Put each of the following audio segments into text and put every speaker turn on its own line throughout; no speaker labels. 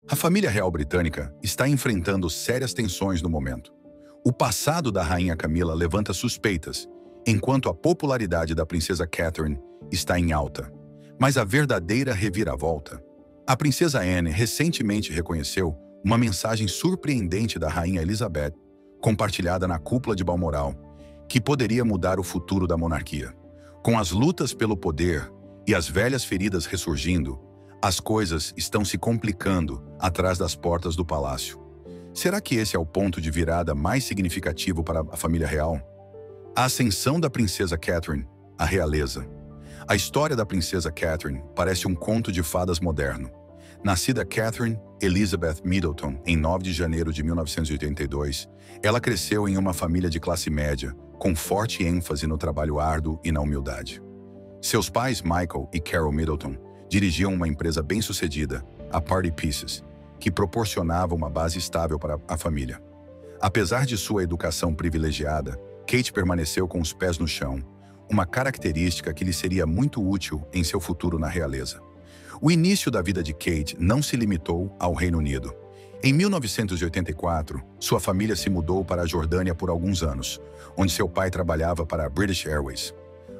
A família real britânica está enfrentando sérias tensões no momento. O passado da rainha Camila levanta suspeitas, enquanto a popularidade da princesa Catherine está em alta. Mas a verdadeira reviravolta. A princesa Anne recentemente reconheceu uma mensagem surpreendente da rainha Elizabeth, compartilhada na cúpula de Balmoral, que poderia mudar o futuro da monarquia. Com as lutas pelo poder e as velhas feridas ressurgindo, as coisas estão se complicando atrás das portas do palácio. Será que esse é o ponto de virada mais significativo para a família real? A ascensão da princesa Catherine, a realeza. A história da princesa Catherine parece um conto de fadas moderno. Nascida Catherine Elizabeth Middleton em 9 de janeiro de 1982, ela cresceu em uma família de classe média, com forte ênfase no trabalho árduo e na humildade. Seus pais, Michael e Carol Middleton, dirigiam uma empresa bem-sucedida, a Party Pieces, que proporcionava uma base estável para a família. Apesar de sua educação privilegiada, Kate permaneceu com os pés no chão, uma característica que lhe seria muito útil em seu futuro na realeza. O início da vida de Kate não se limitou ao Reino Unido. Em 1984, sua família se mudou para a Jordânia por alguns anos, onde seu pai trabalhava para a British Airways.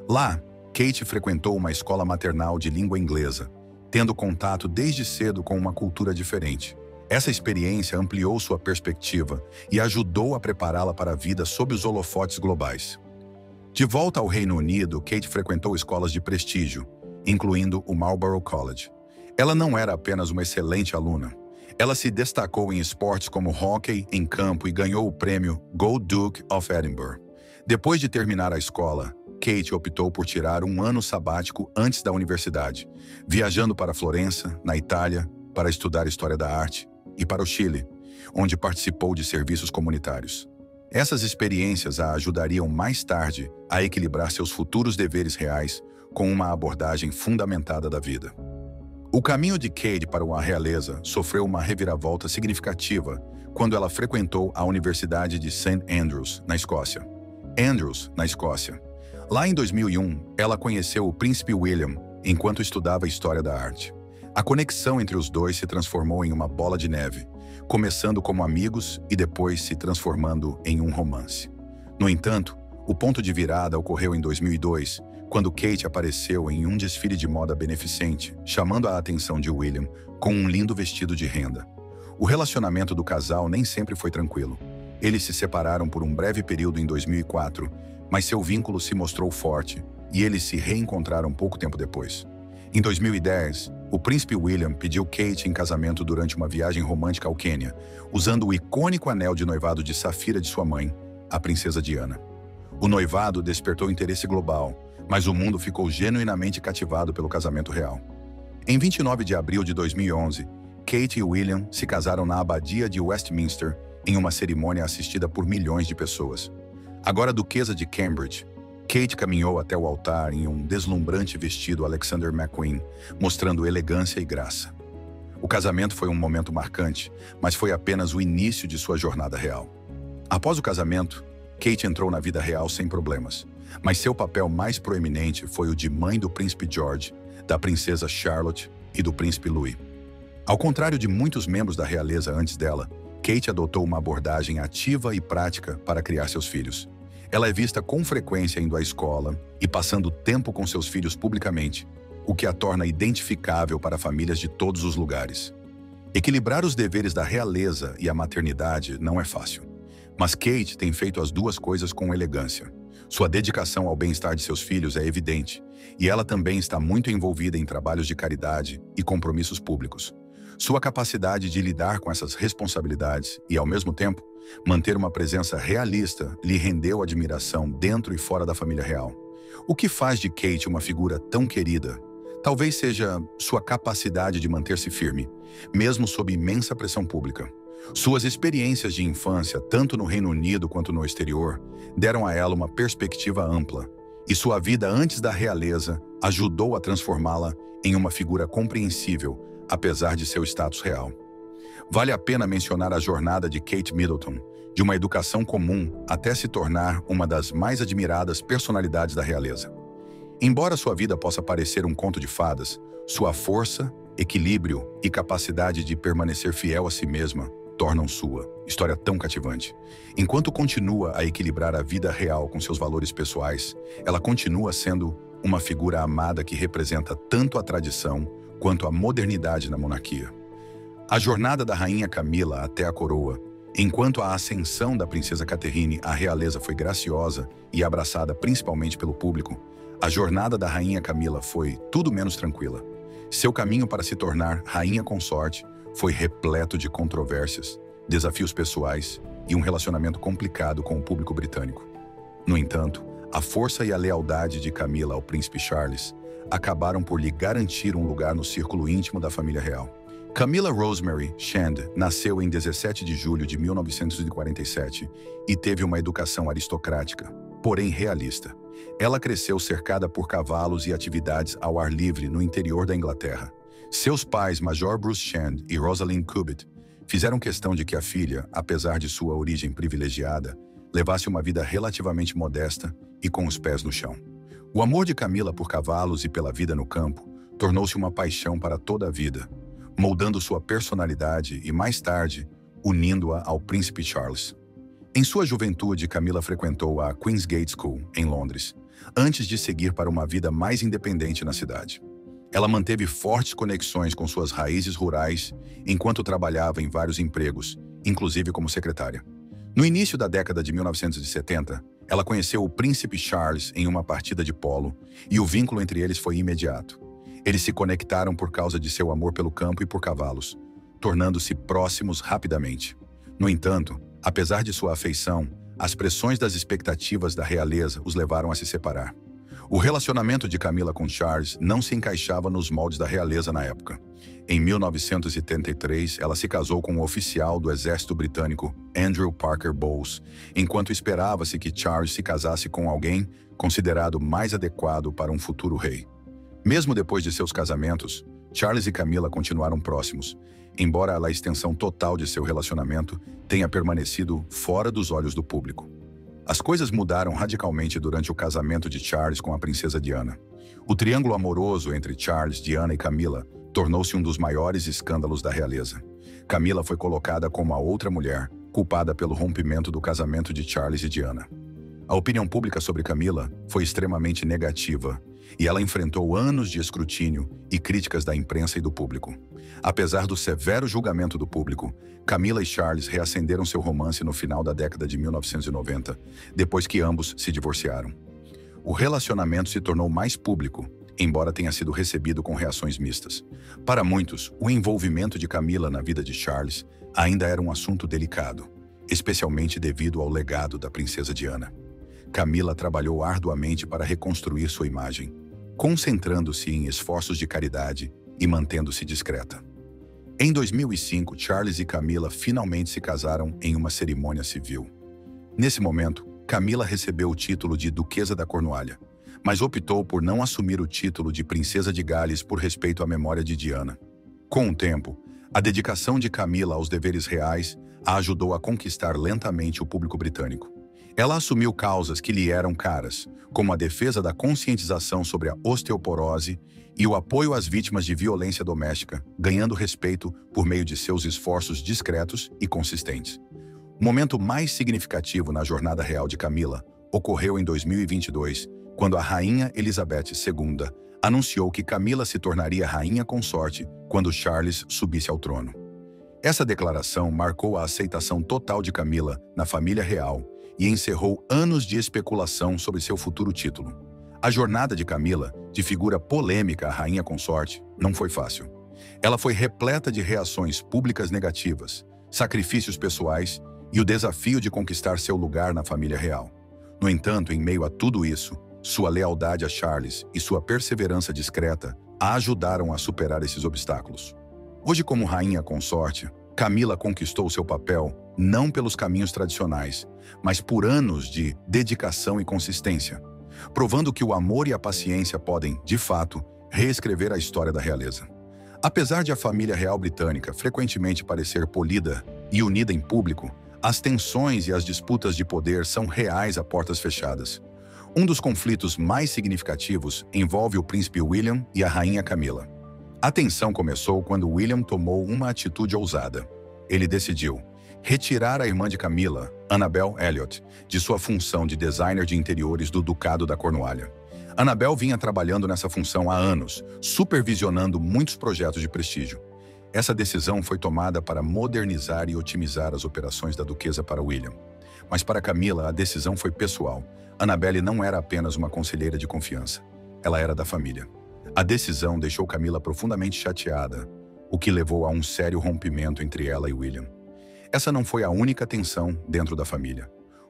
Lá, Kate frequentou uma escola maternal de língua inglesa, tendo contato desde cedo com uma cultura diferente. Essa experiência ampliou sua perspectiva e ajudou a prepará-la para a vida sob os holofotes globais. De volta ao Reino Unido, Kate frequentou escolas de prestígio, incluindo o Marlborough College. Ela não era apenas uma excelente aluna. Ela se destacou em esportes como hóquei em campo e ganhou o prêmio Gold Duke of Edinburgh. Depois de terminar a escola, Kate optou por tirar um ano sabático antes da universidade, viajando para Florença, na Itália, para estudar História da Arte, e para o Chile, onde participou de serviços comunitários. Essas experiências a ajudariam mais tarde a equilibrar seus futuros deveres reais com uma abordagem fundamentada da vida. O caminho de Kate para a realeza sofreu uma reviravolta significativa quando ela frequentou a Universidade de St. Andrews, na Escócia. Lá em 2001, ela conheceu o príncipe William enquanto estudava História da Arte. A conexão entre os dois se transformou em uma bola de neve, começando como amigos e depois se transformando em um romance. No entanto, o ponto de virada ocorreu em 2002, quando Kate apareceu em um desfile de moda beneficente, chamando a atenção de William com um lindo vestido de renda. O relacionamento do casal nem sempre foi tranquilo. Eles se separaram por um breve período em 2004, mas seu vínculo se mostrou forte e eles se reencontraram pouco tempo depois. Em 2010, o príncipe William pediu Kate em casamento durante uma viagem romântica ao Quênia, usando o icônico anel de noivado de safira de sua mãe, a princesa Diana. O noivado despertou interesse global, mas o mundo ficou genuinamente cativado pelo casamento real. Em 29 de abril de 2011, Kate e William se casaram na abadia de Westminster em uma cerimônia assistida por milhões de pessoas. Agora duquesa de Cambridge, Kate caminhou até o altar em um deslumbrante vestido Alexander McQueen, mostrando elegância e graça. O casamento foi um momento marcante, mas foi apenas o início de sua jornada real. Após o casamento, Kate entrou na vida real sem problemas, mas seu papel mais proeminente foi o de mãe do príncipe George, da princesa Charlotte e do príncipe Louis. Ao contrário de muitos membros da realeza antes dela, Kate adotou uma abordagem ativa e prática para criar seus filhos. Ela é vista com frequência indo à escola e passando tempo com seus filhos publicamente, o que a torna identificável para famílias de todos os lugares. Equilibrar os deveres da realeza e a maternidade não é fácil, mas Kate tem feito as duas coisas com elegância. Sua dedicação ao bem-estar de seus filhos é evidente, e ela também está muito envolvida em trabalhos de caridade e compromissos públicos. Sua capacidade de lidar com essas responsabilidades e, ao mesmo tempo, manter uma presença realista lhe rendeu admiração dentro e fora da família real. O que faz de Kate uma figura tão querida? Talvez seja sua capacidade de manter-se firme, mesmo sob imensa pressão pública. Suas experiências de infância, tanto no Reino Unido quanto no exterior, deram a ela uma perspectiva ampla, e sua vida antes da realeza ajudou a transformá-la em uma figura compreensível, apesar de seu status real. Vale a pena mencionar a jornada de Kate Middleton, de uma educação comum até se tornar uma das mais admiradas personalidades da realeza. Embora sua vida possa parecer um conto de fadas, sua força, equilíbrio e capacidade de permanecer fiel a si mesma tornam sua história tão cativante. Enquanto continua a equilibrar a vida real com seus valores pessoais, ela continua sendo uma figura amada que representa tanto a tradição quanto a modernidade na monarquia. A jornada da rainha Camila até a coroa. Enquanto a ascensão da princesa Catherine à realeza foi graciosa e abraçada principalmente pelo público, a jornada da rainha Camila foi tudo menos tranquila. Seu caminho para se tornar rainha consorte foi repleto de controvérsias, desafios pessoais e um relacionamento complicado com o público britânico. No entanto, a força e a lealdade de Camila ao príncipe Charles acabaram por lhe garantir um lugar no círculo íntimo da família real. Camilla Rosemary Shand nasceu em 17 de julho de 1947 e teve uma educação aristocrática, porém realista. Ela cresceu cercada por cavalos e atividades ao ar livre no interior da Inglaterra. Seus pais, Major Bruce Shand e Rosalind Cubitt, fizeram questão de que a filha, apesar de sua origem privilegiada, levasse uma vida relativamente modesta e com os pés no chão. O amor de Camila por cavalos e pela vida no campo tornou-se uma paixão para toda a vida, moldando sua personalidade e, mais tarde, unindo-a ao príncipe Charles. Em sua juventude, Camila frequentou a Queen's Gate School, em Londres, antes de seguir para uma vida mais independente na cidade. Ela manteve fortes conexões com suas raízes rurais enquanto trabalhava em vários empregos, inclusive como secretária. No início da década de 1970, ela conheceu o príncipe Charles em uma partida de polo e o vínculo entre eles foi imediato. Eles se conectaram por causa de seu amor pelo campo e por cavalos, tornando-se próximos rapidamente. No entanto, apesar de sua afeição, as pressões das expectativas da realeza os levaram a se separar. O relacionamento de Camila com Charles não se encaixava nos moldes da realeza na época. Em 1973, ela se casou com um oficial do exército britânico, Andrew Parker Bowles, enquanto esperava-se que Charles se casasse com alguém considerado mais adequado para um futuro rei. Mesmo depois de seus casamentos, Charles e Camila continuaram próximos, embora a extensão total de seu relacionamento tenha permanecido fora dos olhos do público. As coisas mudaram radicalmente durante o casamento de Charles com a princesa Diana. O triângulo amoroso entre Charles, Diana e Camila tornou-se um dos maiores escândalos da realeza. Camila foi colocada como a outra mulher, culpada pelo rompimento do casamento de Charles e Diana. A opinião pública sobre Camila foi extremamente negativa, e ela enfrentou anos de escrutínio e críticas da imprensa e do público. Apesar do severo julgamento do público, Camila e Charles reacenderam seu romance no final da década de 1990, depois que ambos se divorciaram. O relacionamento se tornou mais público, embora tenha sido recebido com reações mistas. Para muitos, o envolvimento de Camila na vida de Charles ainda era um assunto delicado, especialmente devido ao legado da princesa Diana. Camila trabalhou arduamente para reconstruir sua imagem, concentrando-se em esforços de caridade e mantendo-se discreta. Em 2005, Charles e Camila finalmente se casaram em uma cerimônia civil. Nesse momento, Camila recebeu o título de Duquesa da Cornualha, mas optou por não assumir o título de Princesa de Gales por respeito à memória de Diana. Com o tempo, a dedicação de Camila aos deveres reais a ajudou a conquistar lentamente o público britânico. Ela assumiu causas que lhe eram caras, como a defesa da conscientização sobre a osteoporose e o apoio às vítimas de violência doméstica, ganhando respeito por meio de seus esforços discretos e consistentes. O momento mais significativo na jornada real de Camila ocorreu em 2022, quando a rainha Elizabeth II anunciou que Camila se tornaria rainha consorte quando Charles subisse ao trono. Essa declaração marcou a aceitação total de Camila na família real e encerrou anos de especulação sobre seu futuro título. A jornada de Camila, de figura polêmica à rainha consorte, não foi fácil. Ela foi repleta de reações públicas negativas, sacrifícios pessoais e o desafio de conquistar seu lugar na família real. No entanto, em meio a tudo isso, sua lealdade a Charles e sua perseverança discreta a ajudaram a superar esses obstáculos. Hoje, como rainha consorte, Camila conquistou seu papel não pelos caminhos tradicionais, mas por anos de dedicação e consistência, provando que o amor e a paciência podem, de fato, reescrever a história da realeza. Apesar de a família real britânica frequentemente parecer polida e unida em público, as tensões e as disputas de poder são reais a portas fechadas. Um dos conflitos mais significativos envolve o príncipe William e a rainha Camila. A tensão começou quando William tomou uma atitude ousada. Ele decidiu retirar a irmã de Camila, Annabel Elliot, de sua função de designer de interiores do Ducado da Cornualha. Annabel vinha trabalhando nessa função há anos, supervisionando muitos projetos de prestígio. Essa decisão foi tomada para modernizar e otimizar as operações da duquesa para William. Mas para Camila, a decisão foi pessoal. Annabelle não era apenas uma conselheira de confiança. Ela era da família. A decisão deixou Camila profundamente chateada, o que levou a um sério rompimento entre ela e William. Essa não foi a única tensão dentro da família.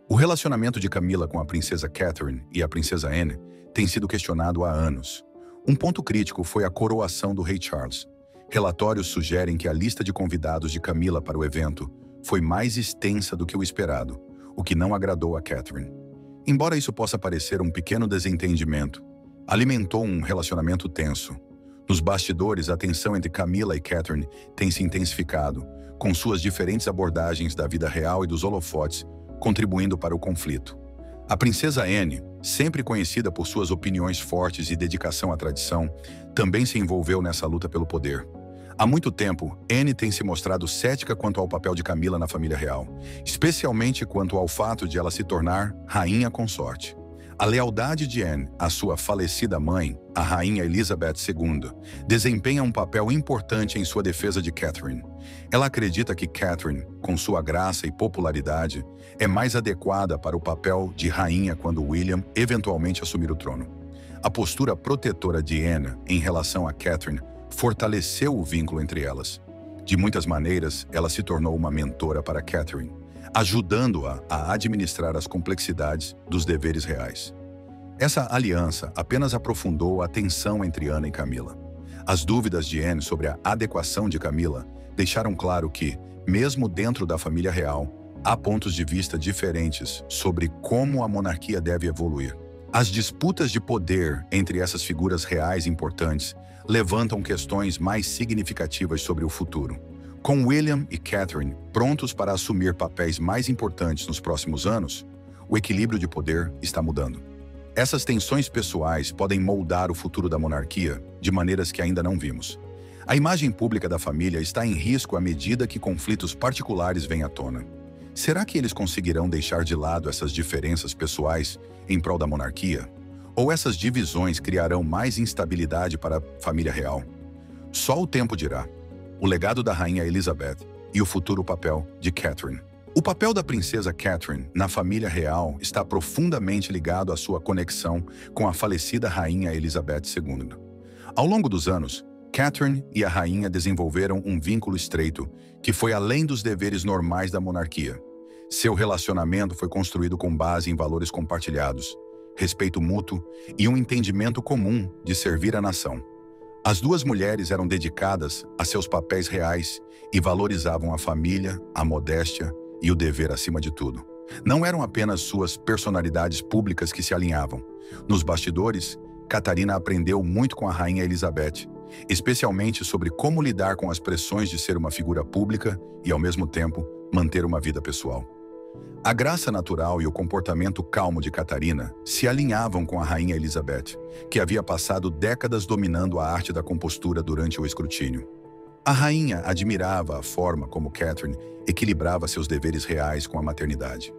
O relacionamento de Camila com a princesa Catherine e a princesa Anne tem sido questionado há anos. Um ponto crítico foi a coroação do rei Charles. Relatórios sugerem que a lista de convidados de Camila para o evento foi mais extensa do que o esperado, o que não agradou a Catherine. Embora isso possa parecer um pequeno desentendimento, alimentou um relacionamento tenso. Nos bastidores, a tensão entre Camila e Catherine tem se intensificado, com suas diferentes abordagens da vida real e dos holofotes, contribuindo para o conflito. A princesa Anne, sempre conhecida por suas opiniões fortes e dedicação à tradição, também se envolveu nessa luta pelo poder. Há muito tempo, Anne tem se mostrado cética quanto ao papel de Camila na família real, especialmente quanto ao fato de ela se tornar rainha consorte. A lealdade de Anne à sua falecida mãe, a rainha Elizabeth II, desempenha um papel importante em sua defesa de Catherine. Ela acredita que Catherine, com sua graça e popularidade, é mais adequada para o papel de rainha quando William eventualmente assumir o trono. A postura protetora de Anne em relação a Catherine fortaleceu o vínculo entre elas. De muitas maneiras, ela se tornou uma mentora para Catherine, ajudando-a a administrar as complexidades dos deveres reais. Essa aliança apenas aprofundou a tensão entre Anne e Camila. As dúvidas de Anne sobre a adequação de Camila deixaram claro que, mesmo dentro da família real, há pontos de vista diferentes sobre como a monarquia deve evoluir. As disputas de poder entre essas figuras reais importantes levantam questões mais significativas sobre o futuro. Com William e Catherine prontos para assumir papéis mais importantes nos próximos anos, o equilíbrio de poder está mudando. Essas tensões pessoais podem moldar o futuro da monarquia de maneiras que ainda não vimos. A imagem pública da família está em risco à medida que conflitos particulares vêm à tona. Será que eles conseguirão deixar de lado essas diferenças pessoais em prol da monarquia? Ou essas divisões criarão mais instabilidade para a família real? Só o tempo dirá. O legado da rainha Elizabeth e o futuro papel de Catherine. O papel da princesa Catherine na família real está profundamente ligado à sua conexão com a falecida rainha Elizabeth II. Ao longo dos anos, Catherine e a rainha desenvolveram um vínculo estreito que foi além dos deveres normais da monarquia. Seu relacionamento foi construído com base em valores compartilhados, respeito mútuo e um entendimento comum de servir a nação. As duas mulheres eram dedicadas a seus papéis reais e valorizavam a família, a modéstia e o dever acima de tudo. Não eram apenas suas personalidades públicas que se alinhavam. Nos bastidores, Catarina aprendeu muito com a rainha Elizabeth, especialmente sobre como lidar com as pressões de ser uma figura pública e, ao mesmo tempo, manter uma vida pessoal. A graça natural e o comportamento calmo de Catarina se alinhavam com a rainha Elizabeth, que havia passado décadas dominando a arte da compostura durante o escrutínio. A rainha admirava a forma como Catherine equilibrava seus deveres reais com a maternidade,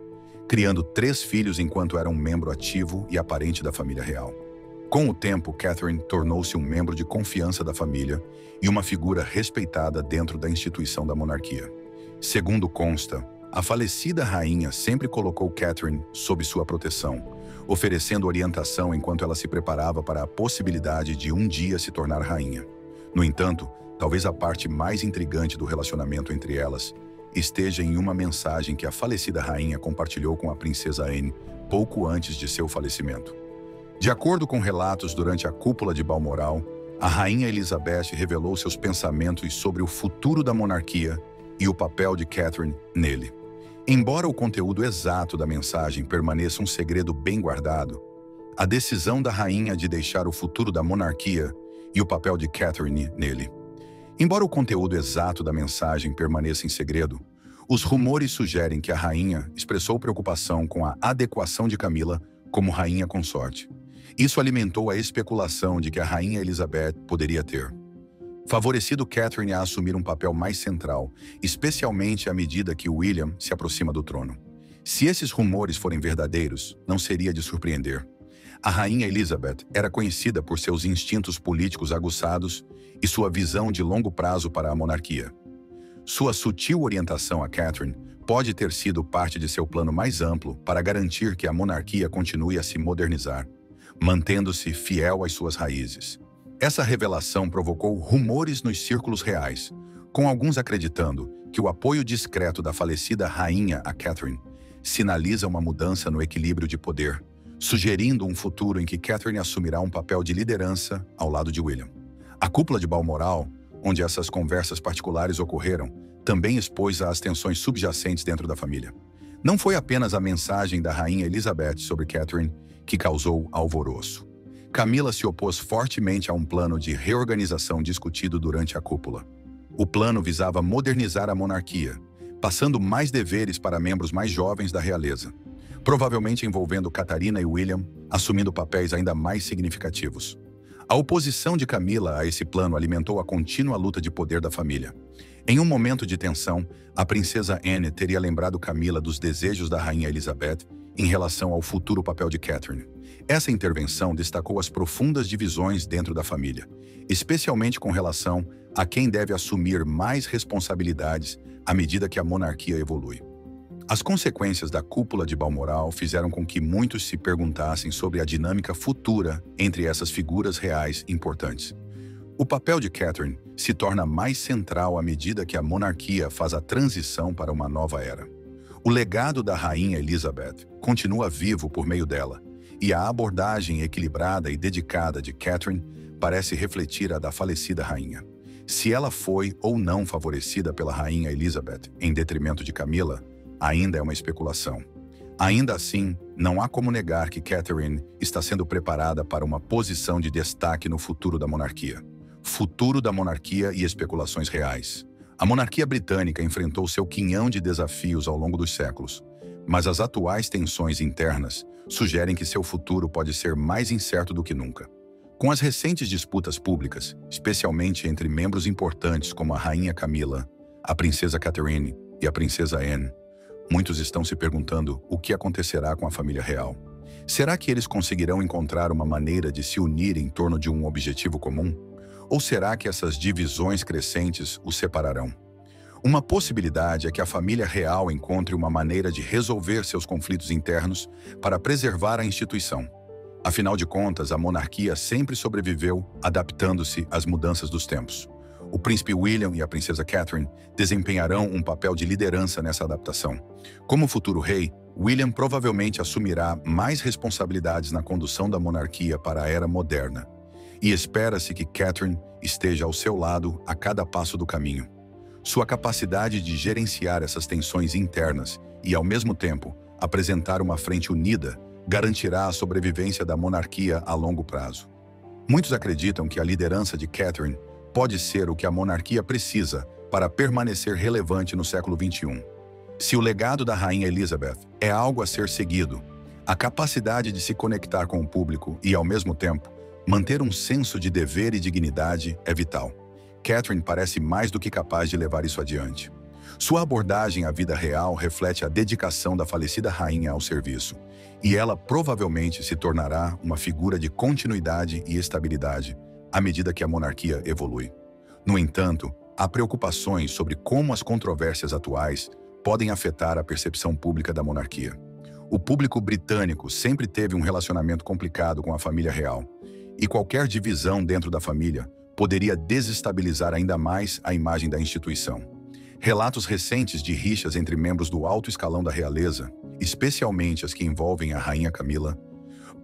criando 3 filhos enquanto era um membro ativo e aparente da família real. Com o tempo, Catherine tornou-se um membro de confiança da família e uma figura respeitada dentro da instituição da monarquia. Segundo consta, a falecida rainha sempre colocou Catherine sob sua proteção, oferecendo orientação enquanto ela se preparava para a possibilidade de um dia se tornar rainha. No entanto, talvez a parte mais intrigante do relacionamento entre elas esteja em uma mensagem que a falecida rainha compartilhou com a princesa Anne pouco antes de seu falecimento. De acordo com relatos durante a cúpula de Balmoral, a rainha Elizabeth revelou seus pensamentos sobre o futuro da monarquia e o papel de Catherine nele. Embora o conteúdo exato da mensagem permaneça um segredo bem guardado, a decisão da rainha de deixar o futuro da monarquia e o papel de Catherine nele. Embora o conteúdo exato da mensagem permaneça em segredo, os rumores sugerem que a rainha expressou preocupação com a adequação de Camila como rainha consorte. Isso alimentou a especulação de que a rainha Elizabeth poderia ter favorecido Catherine a assumir um papel mais central, especialmente à medida que William se aproxima do trono. Se esses rumores forem verdadeiros, não seria de surpreender. A rainha Elizabeth era conhecida por seus instintos políticos aguçados e sua visão de longo prazo para a monarquia. Sua sutil orientação a Catherine pode ter sido parte de seu plano mais amplo para garantir que a monarquia continue a se modernizar, mantendo-se fiel às suas raízes. Essa revelação provocou rumores nos círculos reais, com alguns acreditando que o apoio discreto da falecida rainha a Catherine sinaliza uma mudança no equilíbrio de poder, sugerindo um futuro em que Catherine assumirá um papel de liderança ao lado de William. A cúpula de Balmoral, onde essas conversas particulares ocorreram, também expôs às tensões subjacentes dentro da família. Não foi apenas a mensagem da rainha Elizabeth sobre Catherine que causou alvoroço. Camila se opôs fortemente a um plano de reorganização discutido durante a cúpula. O plano visava modernizar a monarquia, passando mais deveres para membros mais jovens da realeza, provavelmente envolvendo Catarina e William, assumindo papéis ainda mais significativos. A oposição de Camila a esse plano alimentou a contínua luta de poder da família. Em um momento de tensão, a princesa Anne teria lembrado Camila dos desejos da rainha Elizabeth em relação ao futuro papel de Catherine. Essa intervenção destacou as profundas divisões dentro da família, especialmente com relação a quem deve assumir mais responsabilidades à medida que a monarquia evolui. As consequências da cúpula de Balmoral fizeram com que muitos se perguntassem sobre a dinâmica futura entre essas figuras reais importantes. O papel de Catherine se torna mais central à medida que a monarquia faz a transição para uma nova era. O legado da rainha Elizabeth continua vivo por meio dela, e a abordagem equilibrada e dedicada de Catherine parece refletir a da falecida rainha. Se ela foi ou não favorecida pela rainha Elizabeth em detrimento de Camila, ainda é uma especulação. Ainda assim, não há como negar que Catherine está sendo preparada para uma posição de destaque no futuro da monarquia. Futuro da monarquia e especulações reais. A monarquia britânica enfrentou seu quinhão de desafios ao longo dos séculos, mas as atuais tensões internas sugerem que seu futuro pode ser mais incerto do que nunca. Com as recentes disputas públicas, especialmente entre membros importantes como a rainha Camila, a princesa Catherine e a princesa Anne, muitos estão se perguntando o que acontecerá com a família real. Será que eles conseguirão encontrar uma maneira de se unir em torno de um objetivo comum? Ou será que essas divisões crescentes os separarão? Uma possibilidade é que a família real encontre uma maneira de resolver seus conflitos internos para preservar a instituição. Afinal de contas, a monarquia sempre sobreviveu adaptando-se às mudanças dos tempos. O príncipe William e a princesa Catherine desempenharão um papel de liderança nessa adaptação. Como futuro rei, William provavelmente assumirá mais responsabilidades na condução da monarquia para a era moderna. E espera-se que Catherine esteja ao seu lado a cada passo do caminho. Sua capacidade de gerenciar essas tensões internas e, ao mesmo tempo, apresentar uma frente unida garantirá a sobrevivência da monarquia a longo prazo. Muitos acreditam que a liderança de Catherine pode ser o que a monarquia precisa para permanecer relevante no século XXI. Se o legado da rainha Elizabeth é algo a ser seguido, a capacidade de se conectar com o público e, ao mesmo tempo, manter um senso de dever e dignidade é vital. Catherine parece mais do que capaz de levar isso adiante. Sua abordagem à vida real reflete a dedicação da falecida rainha ao serviço, e ela provavelmente se tornará uma figura de continuidade e estabilidade à medida que a monarquia evolui. No entanto, há preocupações sobre como as controvérsias atuais podem afetar a percepção pública da monarquia. O público britânico sempre teve um relacionamento complicado com a família real, e qualquer divisão dentro da família poderia desestabilizar ainda mais a imagem da instituição. Relatos recentes de rixas entre membros do alto escalão da realeza, especialmente as que envolvem a rainha Camila,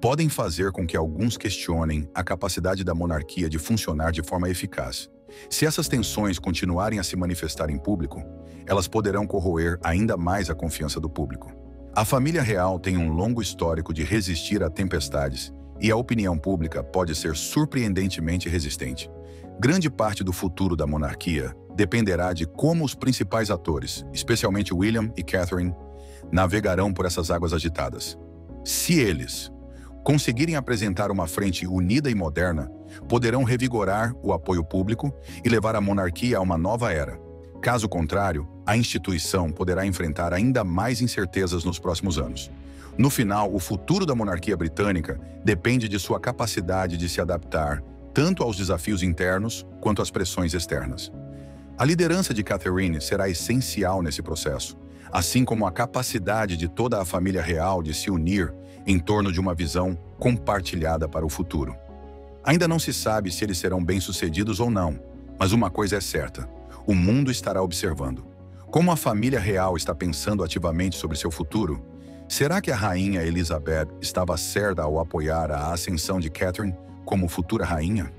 podem fazer com que alguns questionem a capacidade da monarquia de funcionar de forma eficaz. Se essas tensões continuarem a se manifestar em público, elas poderão corroer ainda mais a confiança do público. A família real tem um longo histórico de resistir a tempestades, e a opinião pública pode ser surpreendentemente resistente. Grande parte do futuro da monarquia dependerá de como os principais atores, especialmente William e Catherine, navegarão por essas águas agitadas. Se eles conseguirem apresentar uma frente unida e moderna, poderão revigorar o apoio público e levar a monarquia a uma nova era. Caso contrário, a instituição poderá enfrentar ainda mais incertezas nos próximos anos. No final, o futuro da monarquia britânica depende de sua capacidade de se adaptar tanto aos desafios internos quanto às pressões externas. A liderança de Catherine será essencial nesse processo, assim como a capacidade de toda a família real de se unir em torno de uma visão compartilhada para o futuro. Ainda não se sabe se eles serão bem-sucedidos ou não, mas uma coisa é certa: o mundo estará observando. Como a família real está pensando ativamente sobre seu futuro? Será que a rainha Elizabeth estava certa ao apoiar a ascensão de Catherine como futura rainha?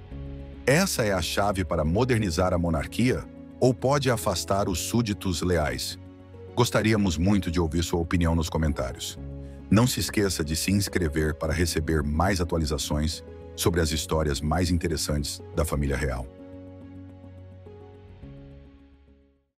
Essa é a chave para modernizar a monarquia ou pode afastar os súditos leais? Gostaríamos muito de ouvir sua opinião nos comentários. Não se esqueça de se inscrever para receber mais atualizações sobre as histórias mais interessantes da família real.